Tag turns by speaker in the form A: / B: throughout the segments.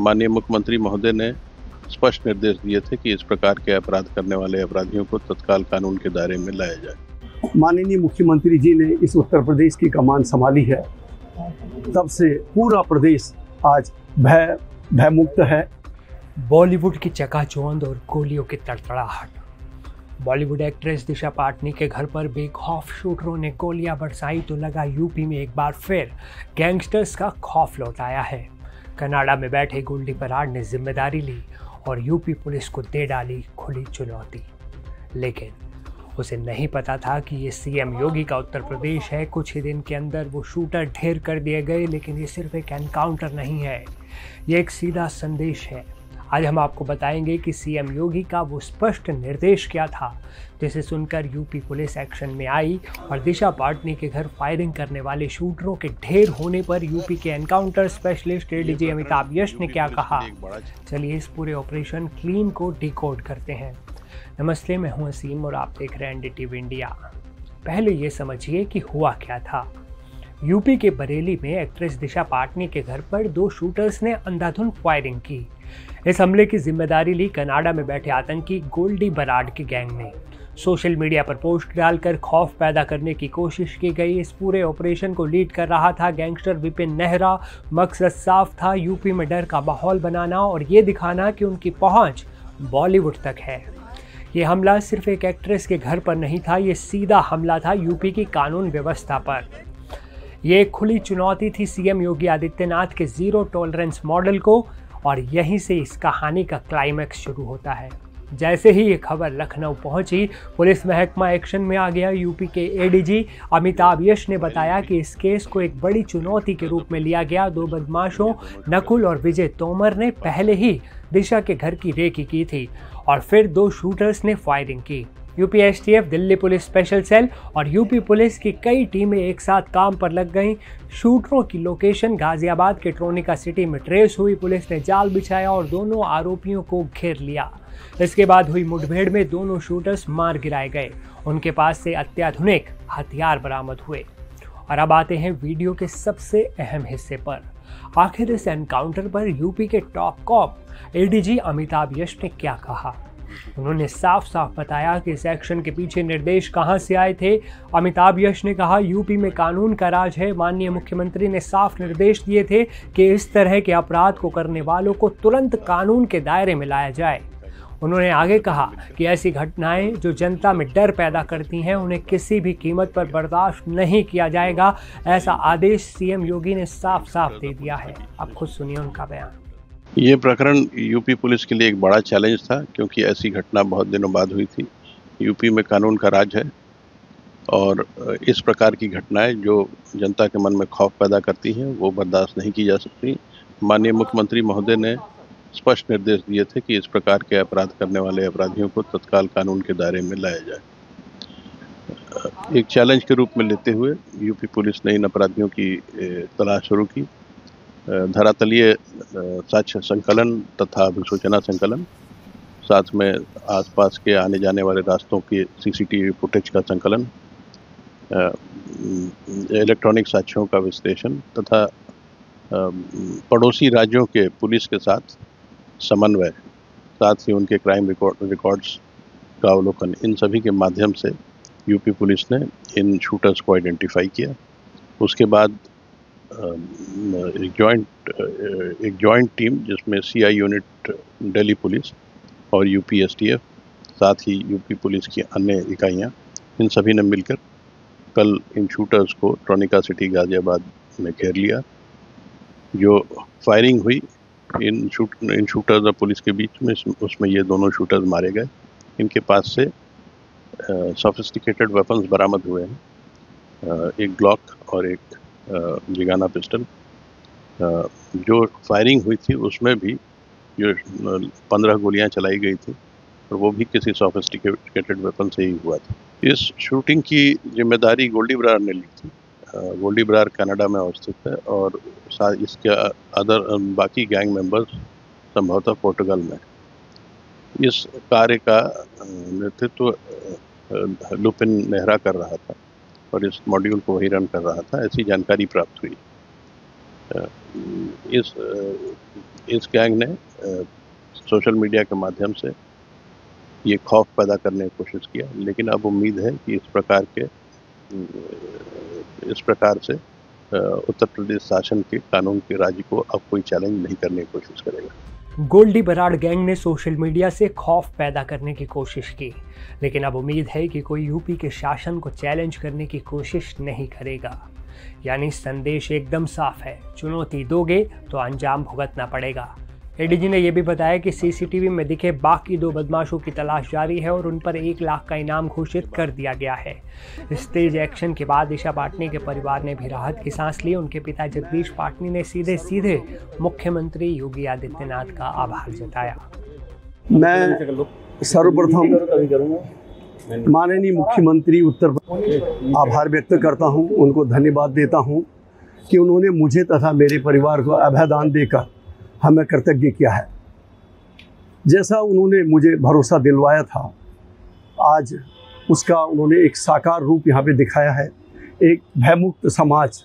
A: माननीय मुख्यमंत्री महोदय ने स्पष्ट निर्देश दिए थे कि इस प्रकार के अपराध करने वाले अपराधियों को तत्काल कानून के दायरे में लाया जाए।
B: माननीय मुख्यमंत्री जी ने इस उत्तर प्रदेश की कमान संभाली है, तब से पूरा प्रदेश आज भयमुक्त है।
C: बॉलीवुड की चकाचौंध और गोलियों की तड़तड़ाहट। बॉलीवुड एक्ट्रेस दिशा पाटनी के घर पर बेखौफ शूटरों ने गोलियां बरसाई तो लगा यूपी में एक बार फिर गैंगस्टर्स का खौफ लौट आया है। कनाडा में बैठे गोल्डी बराड़ ने जिम्मेदारी ली और यूपी पुलिस को दे डाली खुली चुनौती। लेकिन उसे नहीं पता था कि ये सीएम योगी का उत्तर प्रदेश है। कुछ ही दिन के अंदर वो शूटर ढेर कर दिए गए। लेकिन ये सिर्फ एक एनकाउंटर नहीं है, ये एक सीधा संदेश है। आज हम आपको बताएंगे कि सीएम योगी का वो स्पष्ट निर्देश क्या था जिसे सुनकर यूपी पुलिस एक्शन में आई और दिशा पाटनी के घर फायरिंग करने वाले शूटरों के ढेर होने पर यूपी के एनकाउंटर स्पेशलिस्ट एडीजी अमिताभ यश ने क्या कहा। चलिए इस पूरे ऑपरेशन क्लीन को डिकोड करते हैं। नमस्ते, मैं हूं असीम और आप देख रहे हैं एनडीटीवी इंडिया। पहले ये समझिए कि हुआ क्या था। यूपी के बरेली में एक्ट्रेस दिशा पाटनी के घर पर दो शूटर्स ने अंधाधुंध फायरिंग की। इस हमले की जिम्मेदारी ली कनाडा में बैठे आतंकी गोल्डी बराड़ के गैंग ने। सोशल मीडिया पर पोस्ट डालकर खौफ पैदा करने की कोशिश की गई। इस पूरे ऑपरेशन को लीड कर रहा था गैंगस्टर विपिन नेहरा। मकसद साफ था, यूपी में डर का माहौल बनाना और ये दिखाना कि उनकी पहुंच बॉलीवुड तक है। ये हमला सिर्फ एक एक्ट्रेस के घर पर नहीं था, ये सीधा हमला था यूपी की कानून व्यवस्था पर। ये एक खुली चुनौती थी सीएम योगी आदित्यनाथ के जीरो टॉलरेंस मॉडल को और यहीं से इस कहानी का क्लाइमैक्स शुरू होता है। जैसे ही ये खबर लखनऊ पहुंची, पुलिस महकमा एक्शन में आ गया। यूपी के एडीजी अमिताभ यश ने बताया कि इस केस को एक बड़ी चुनौती के रूप में लिया गया। दो बदमाशों नकुल और विजय तोमर ने पहले ही दिशा के घर की रेकी की थी और फिर दो शूटर्स ने फायरिंग की। UP STF, Delhi police special cell और यूपी पुलिस की कई टीमें एक साथ काम पर लग गईं। शूटरों की लोकेशन गाजियाबाद के ट्रोनिका सिटी में ट्रेस हुई। पुलिस ने जाल बिछाया और दोनों आरोपियों को घेर लिया। इसके बाद हुई मुठभेड़ में दोनों शूटर्स मार गिराए गए। उनके पास से अत्याधुनिक हथियार बरामद हुए। और अब आते हैं वीडियो के सबसे अहम हिस्से पर। आखिर इस एनकाउंटर पर यूपी के टॉप कॉप एडीजी अमिताभ यश ने क्या कहा। उन्होंने साफ साफ बताया कि इस एक्शन के पीछे निर्देश कहां से आए थे। अमिताभ यश ने कहा, यूपी में कानून का राज है। माननीय मुख्यमंत्री ने साफ निर्देश दिए थे कि इस तरह के अपराध को करने वालों को तुरंत कानून के दायरे में लाया जाए। उन्होंने आगे कहा कि ऐसी घटनाएं जो जनता में डर पैदा करती हैं उन्हें किसी भी कीमत पर बर्दाश्त नहीं किया जाएगा। ऐसा आदेश सीएम योगी ने साफ साफ दे दिया है। अब खुद सुनिए उनका बयान।
A: ये प्रकरण यूपी पुलिस के लिए एक बड़ा चैलेंज था, क्योंकि ऐसी घटना बहुत दिनों बाद हुई थी। यूपी में कानून का राज है और इस प्रकार की घटनाएं जो जनता के मन में खौफ पैदा करती हैं वो बर्दाश्त नहीं की जा सकती। माननीय मुख्यमंत्री महोदय ने स्पष्ट निर्देश दिए थे कि इस प्रकार के अपराध करने वाले अपराधियों को तत्काल कानून के दायरे में लाया जाए। एक चैलेंज के रूप में लेते हुए यूपी पुलिस ने इन अपराधियों की तलाश शुरू की। धरातलीय साक्ष्य संकलन तथा अभिसूचना संकलन, साथ में आसपास के आने जाने वाले रास्तों के सीसीटीवी फुटेज का संकलन, इलेक्ट्रॉनिक साक्ष्यों का विश्लेषण तथा पड़ोसी राज्यों के पुलिस के साथ समन्वय, साथ ही उनके क्राइम रिकॉर्ड्स का अवलोकन, इन सभी के माध्यम से यूपी पुलिस ने इन शूटर्स को आइडेंटिफाई किया। उसके बाद एक जॉइंट टीम जिसमें सीआई यूनिट दिल्ली पुलिस और यूपी एसटीएफ, साथ ही यूपी पुलिस की अन्य इकाइयां, इन सभी ने मिलकर कल इन शूटर्स को ट्रोनिका सिटी गाजियाबाद में घेर लिया। जो फायरिंग हुई इन शूटर्स और पुलिस के बीच में, उसमें ये दोनों शूटर्स मारे गए। इनके पास से सोफिस्टिकेटेड वेपन्स बरामद हुए हैं, एक ग्लॉक और एक जिगाना पिस्टल। जो फायरिंग हुई थी उसमें भी जो 15 गोलियां चलाई गई थी और वो भी किसी सोफिस्टिकेटेड वेपन से ही हुआ था। इस शूटिंग की जिम्मेदारी गोल्डी बराड़ ने ली थी। गोल्डी बराड़ कनाडा में अवस्थित है और इसके बाकी गैंग मेंबर्स संभवतः पोर्टुगल में। इस कार्य का नेतृत्व लुपिन नेहरा कर रहा था और इस मॉड्यूल को वही रन कर रहा था, ऐसी जानकारी प्राप्त हुई। इस गैंग ने सोशल मीडिया के माध्यम से ये खौफ पैदा करने की कोशिश किया, लेकिन अब उम्मीद है कि इस प्रकार से उत्तर प्रदेश शासन के कानून के राज को अब कोई चैलेंज नहीं करने की कोशिश करेगा।
C: गोल्डी बराड़ गैंग ने सोशल मीडिया से खौफ पैदा करने की कोशिश की, लेकिन अब उम्मीद है कि कोई यूपी के शासन को चैलेंज करने की कोशिश नहीं करेगा। यानी संदेश एकदम साफ है, चुनौती दोगे तो अंजाम भुगतना पड़ेगा। एडीजी ने यह भी बताया कि सीसीटीवी में दिखे बाकी 2 बदमाशों की तलाश जारी है और उन पर 1 लाख का इनाम घोषित कर दिया गया है। इस तेज एक्शन के बाद दिशा पाटनी के परिवार ने भी राहत की सांस ली। उनके पिता जगदीश पाटनी ने सीधे मुख्यमंत्री योगी आदित्यनाथ का आभार जताया।
B: मैं सर्वप्रथम माननीय मुख्यमंत्री उत्तर प्रदेश आभार व्यक्त करता हूं, उनको धन्यवाद देता हूं कि उन्होंने मुझे तथा मेरे परिवार को अभयदान देकर हमें कृतज्ञ किया है। जैसा उन्होंने मुझे भरोसा दिलवाया था, आज उसका उन्होंने एक साकार रूप यहाँ पे दिखाया है। एक भयमुक्त समाज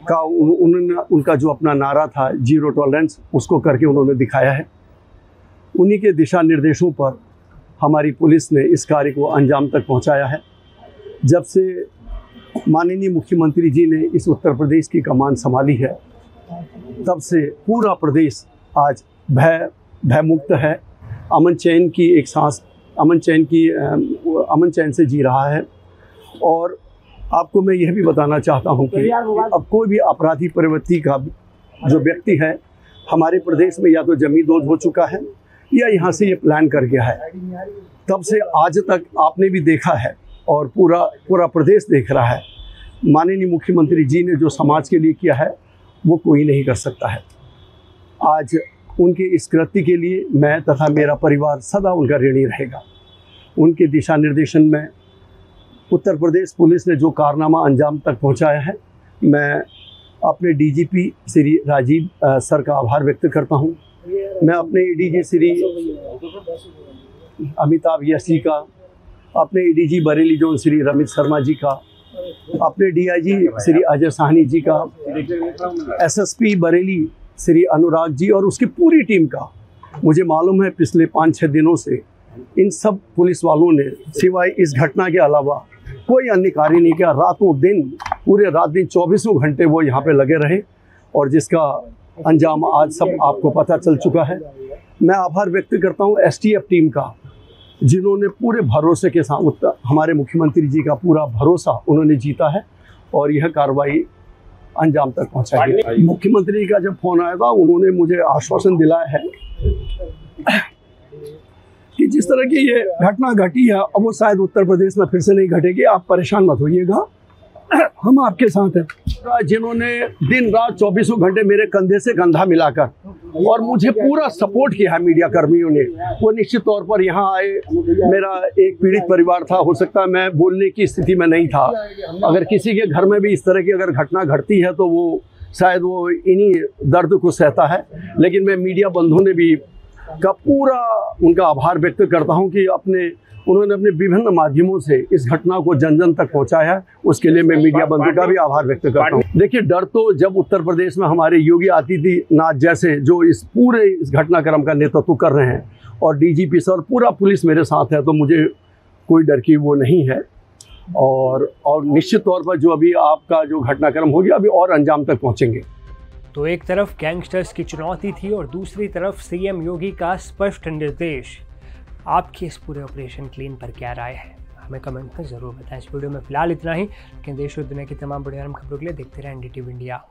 B: का उनका जो अपना नारा था, जीरो टॉलरेंस, उसको करके उन्होंने दिखाया है। उन्हीं के दिशा निर्देशों पर हमारी पुलिस ने इस कार्य को अंजाम तक पहुँचाया है। जब से माननीय मुख्यमंत्री जी ने इस उत्तर प्रदेश की कमान संभाली है, तब से पूरा प्रदेश आज भयमुक्त है। अमन चैन से जी रहा है। और आपको मैं यह भी बताना चाहता हूं कि अब कोई भी आपराधी प्रवृत्ति का जो व्यक्ति है हमारे प्रदेश में या तो जमींदोज हो चुका है या यहाँ से ये प्लान कर गया है। तब से आज तक आपने भी देखा है और पूरा प्रदेश देख रहा है, माननीय मुख्यमंत्री जी ने जो समाज के लिए किया है वो कोई नहीं कर सकता है। आज उनके इस कृत्य के लिए मैं तथा मेरा परिवार सदा उनका ऋणी रहेगा। उनके दिशा निर्देशन में उत्तर प्रदेश पुलिस ने जो कारनामा अंजाम तक पहुंचाया है, मैं अपने डीजीपी श्री राजीव सर का आभार व्यक्त करता हूं। मैं अपने एडीजी श्री अमिताभ यश जी का, अपने एडीजी बरेली जोन श्री रमित शर्मा जी का, अपने डीआईजी श्री अजय साहनी जी का, एसएसपी बरेली श्री अनुराग जी और उसकी पूरी टीम का। मुझे मालूम है पिछले 5-6 दिनों से इन सब पुलिस वालों ने सिवाय इस घटना के अलावा कोई अन्य कार्य नहीं किया। रातों दिन, पूरे रात दिन 24 घंटे वो यहाँ पे लगे रहे और जिसका अंजाम आज सब आपको पता चल चुका है। मैं आभार व्यक्त करता हूँ एसटीएफ टीम का, जिन्होंने पूरे भरोसे के साथ हमारे मुख्यमंत्री जी का पूरा भरोसा उन्होंने जीता है और यह कार्रवाई अंजाम तक पहुंचाई। मुख्यमंत्री का जब फोन आया था, उन्होंने मुझे आश्वासन दिलाया है कि जिस तरह की ये घटना घटी है अब वो शायद उत्तर प्रदेश में फिर से नहीं घटेगी। आप परेशान मत होइएगा, हम आपके साथ हैं। जिन्होंने दिन रात 24 घंटे मेरे कंधे से कंधा मिलाकर और मुझे पूरा सपोर्ट किया है मीडिया कर्मियों ने, वो निश्चित तौर पर यहाँ आए। मेरा एक पीड़ित परिवार था, हो सकता है मैं बोलने की स्थिति में नहीं था। अगर किसी के घर में भी इस तरह की अगर घटना घटती है तो वो शायद वो इन्हीं दर्द को सहता है। लेकिन मैं मीडिया बंधुओं ने भी का पूरा उनका आभार व्यक्त करता हूँ कि उन्होंने अपने विभिन्न माध्यमों से इस घटना को जन जन तक पहुंचाया है। उसके लिए मैं मीडिया बंधु का भी आभार व्यक्त करता हूं। देखिए, डर तो जब उत्तर प्रदेश में हमारे योगी आदित्यनाथ जैसे जो इस पूरे इस घटनाक्रम का नेतृत्व कर रहे हैं और डीजीपी सर पूरा पुलिस मेरे साथ है, तो मुझे कोई डर की वो नहीं है। और निश्चित तौर पर जो अभी आपका जो घटनाक्रम हो गया अभी और अंजाम तक पहुँचेंगे।
C: तो एक तरफ गैंगस्टर्स की चुनौती थी और दूसरी तरफ सीएम योगी का स्पष्ट निर्देश। आपकी इस पूरे ऑपरेशन क्लीन पर क्या राय है, हमें कमेंट में ज़रूर बताएं। इस वीडियो में फिलहाल इतना ही, लेकिन देश और दुनिया की तमाम बड़ी अहम खबरों के लिए देखते रहें एनडीटीवी इंडिया।